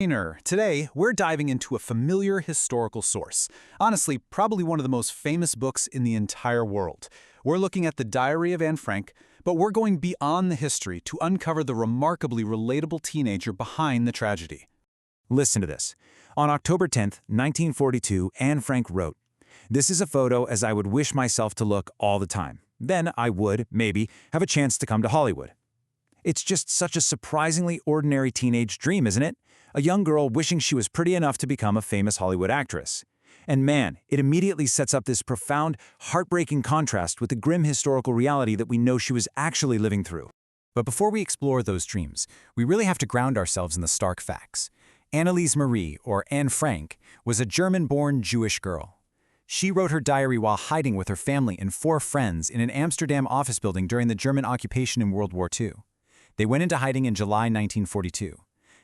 Today, we're diving into a familiar historical source. Honestly, probably one of the most famous books in the entire world. We're looking at the Diary of Anne Frank, but we're going beyond the history to uncover the remarkably relatable teenager behind the tragedy. Listen to this. On October 10, 1942, Anne Frank wrote, "This is a photo as I would wish myself to look all the time. Then I would, maybe, have a chance to come to Hollywood." It's just such a surprisingly ordinary teenage dream, isn't it? A young girl wishing she was pretty enough to become a famous Hollywood actress. And man, it immediately sets up this profound, heartbreaking contrast with the grim historical reality that we know she was actually living through. But before we explore those dreams, we really have to ground ourselves in the stark facts. Anneliese Marie, or Anne Frank, was a German-born Jewish girl. She wrote her diary while hiding with her family and 4 friends in an Amsterdam office building during the German occupation in World War II. They went into hiding in July 1942.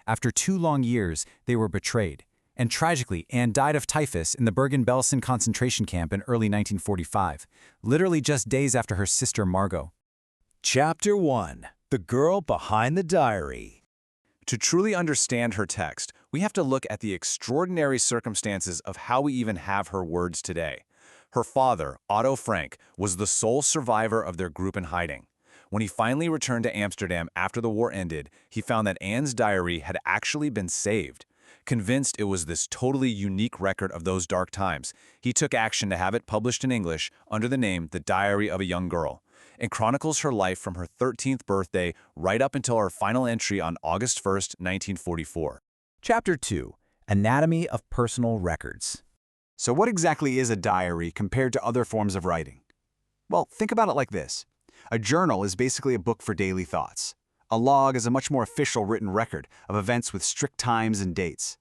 After 2 long years, they were betrayed. And tragically, Anne died of typhus in the Bergen-Belsen concentration camp in early 1945, literally just days after her sister Margot. Chapter 1. The Girl Behind the Diary. To truly understand her text, we have to look at the extraordinary circumstances of how we even have her words today. Her father, Otto Frank, was the sole survivor of their group in hiding. When he finally returned to Amsterdam after the war ended, he found that Anne's diary had actually been saved. Convinced it was this totally unique record of those dark times, he took action to have it published in English under the name The Diary of a Young Girl. It chronicles her life from her 13th birthday right up until her final entry on August 1st, 1944. Chapter 2. Anatomy of Personal Records. So what exactly is a diary compared to other forms of writing? Well, think about it like this. A journal is basically a book for daily thoughts. A log is a much more official written record of events with strict times and dates.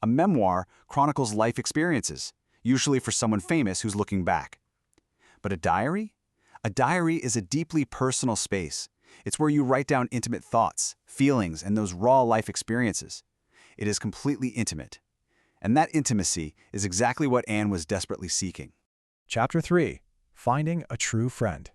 A memoir chronicles life experiences, usually for someone famous who's looking back. But a diary? A diary is a deeply personal space. It's where you write down intimate thoughts, feelings, and those raw life experiences. It is completely intimate. And that intimacy is exactly what Anne was desperately seeking. Chapter 3. Finding a True Friend.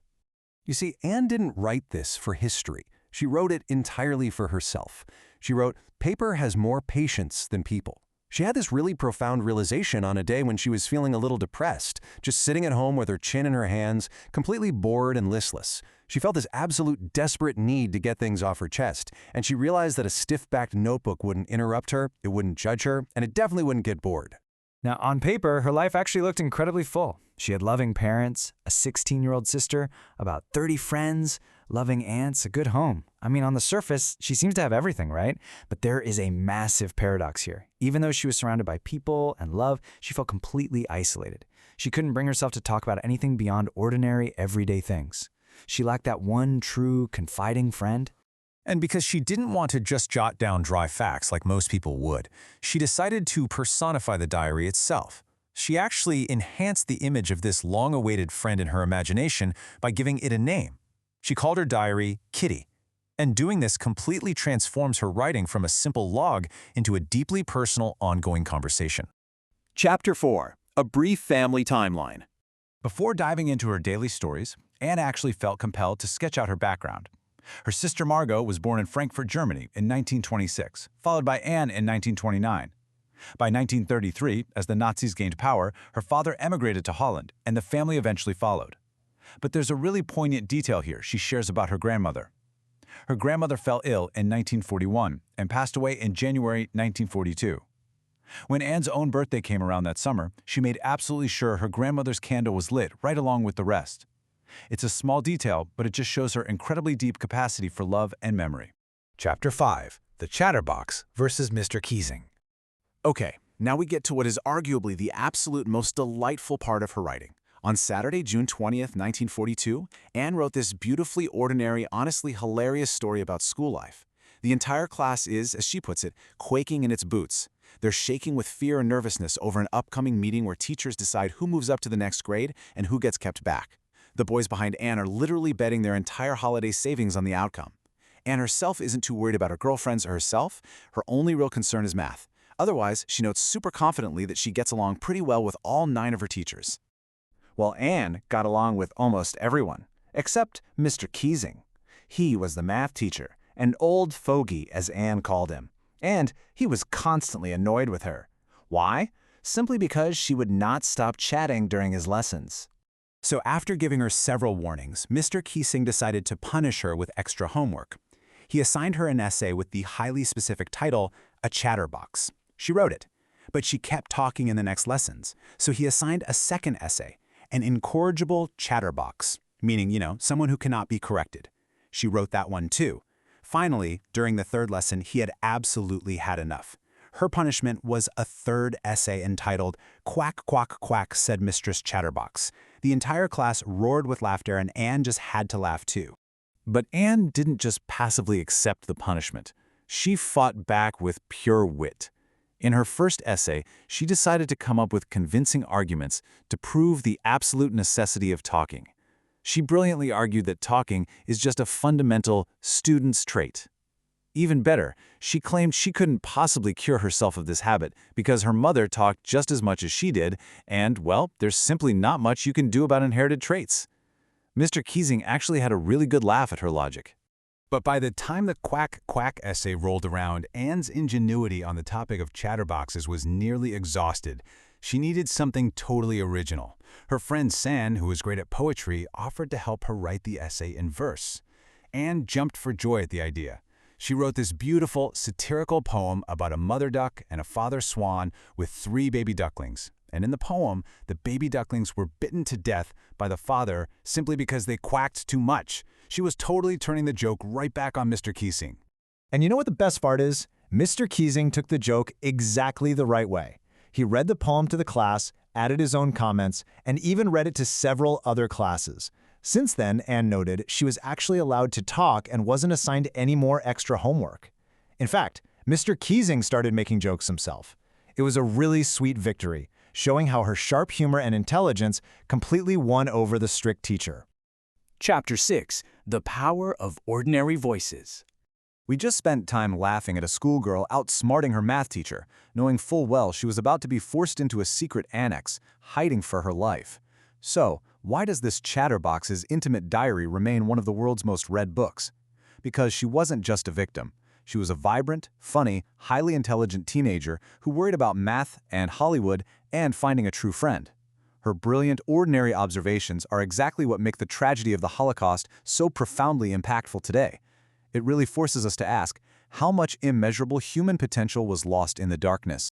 You see, Anne didn't write this for history. She wrote it entirely for herself. She wrote, "Paper has more patience than people." She had this really profound realization on a day when she was feeling a little depressed, just sitting at home with her chin in her hands, completely bored and listless. She felt this absolute desperate need to get things off her chest, and she realized that a stiff-backed notebook wouldn't interrupt her, it wouldn't judge her, and it definitely wouldn't get bored. Now, on paper, her life actually looked incredibly full. She had loving parents, a 16-year-old sister, about 30 friends, loving aunts, a good home. I mean, on the surface, she seems to have everything, right? But there is a massive paradox here. Even though she was surrounded by people and love, she felt completely isolated. She couldn't bring herself to talk about anything beyond ordinary, everyday things. She lacked that one true, confiding friend. And because she didn't want to just jot down dry facts like most people would, she decided to personify the diary itself. She actually enhanced the image of this long-awaited friend in her imagination by giving it a name. She called her diary Kitty, and doing this completely transforms her writing from a simple log into a deeply personal, ongoing conversation. Chapter 4. A Brief Family Timeline. Before diving into her daily stories, Anne actually felt compelled to sketch out her background. Her sister Margot was born in Frankfurt, Germany in 1926, followed by Anne in 1929. By 1933, as the Nazis gained power, her father emigrated to Holland, and the family eventually followed. But there's a really poignant detail here she shares about her grandmother. Her grandmother fell ill in 1941 and passed away in January 1942. When Anne's own birthday came around that summer, she made absolutely sure her grandmother's candle was lit right along with the rest. It's a small detail, but it just shows her incredibly deep capacity for love and memory. Chapter 5. The Chatterbox versus Mr. Keesing. Okay, now we get to what is arguably the absolute most delightful part of her writing. On Saturday, June 20th, 1942, Anne wrote this beautifully ordinary, honestly hilarious story about school life. The entire class is, as she puts it, quaking in its boots. They're shaking with fear and nervousness over an upcoming meeting where teachers decide who moves up to the next grade and who gets kept back. The boys behind Anne are literally betting their entire holiday savings on the outcome. Anne herself isn't too worried about her girlfriends or herself. Her only real concern is math. Otherwise, she notes super confidently that she gets along pretty well with all 9 of her teachers. Well, Anne got along with almost everyone, except Mr. Keesing. He was the math teacher, an old fogey, as Anne called him. And he was constantly annoyed with her. Why? Simply because she would not stop chatting during his lessons. So after giving her several warnings, Mr. Keesing decided to punish her with extra homework. He assigned her an essay with the highly specific title, A Chatterbox. She wrote it, but she kept talking in the next lessons, so he assigned a second essay, an incorrigible chatterbox, meaning, someone who cannot be corrected. She wrote that one too. Finally, during the third lesson, he had absolutely had enough. Her punishment was a third essay entitled, Quack, Quack, Quack, said Mistress Chatterbox. The entire class roared with laughter, and Anne just had to laugh too. But Anne didn't just passively accept the punishment. She fought back with pure wit. In her first essay, she decided to come up with convincing arguments to prove the absolute necessity of talking. She brilliantly argued that talking is just a fundamental student's trait. Even better, she claimed she couldn't possibly cure herself of this habit because her mother talked just as much as she did, and, well, there's simply not much you can do about inherited traits. Mr. Keesing actually had a really good laugh at her logic. But by the time the Quack Quack essay rolled around, Anne's ingenuity on the topic of chatterboxes was nearly exhausted. She needed something totally original. Her friend San, who was great at poetry, offered to help her write the essay in verse. Anne jumped for joy at the idea. She wrote this beautiful, satirical poem about a mother duck and a father swan with 3 baby ducklings. And in the poem, the baby ducklings were bitten to death by the father simply because they quacked too much. She was totally turning the joke right back on Mr. Keesing. And you know what the best part is? Mr. Keesing took the joke exactly the right way. He read the poem to the class, added his own comments, and even read it to several other classes. Since then, Anne noted, she was actually allowed to talk and wasn't assigned any more extra homework. In fact, Mr. Keesing started making jokes himself. It was a really sweet victory, showing how her sharp humor and intelligence completely won over the strict teacher. Chapter 6. The Power of Ordinary Voices. We just spent time laughing at a schoolgirl outsmarting her math teacher, knowing full well she was about to be forced into a secret annex, hiding for her life. So, why does this Chatterbox's intimate diary remain one of the world's most read books? Because she wasn't just a victim. She was a vibrant, funny, highly intelligent teenager who worried about math and Hollywood and finding a true friend. Her brilliant, ordinary observations are exactly what make the tragedy of the Holocaust so profoundly impactful today. It really forces us to ask, how much immeasurable human potential was lost in the darkness?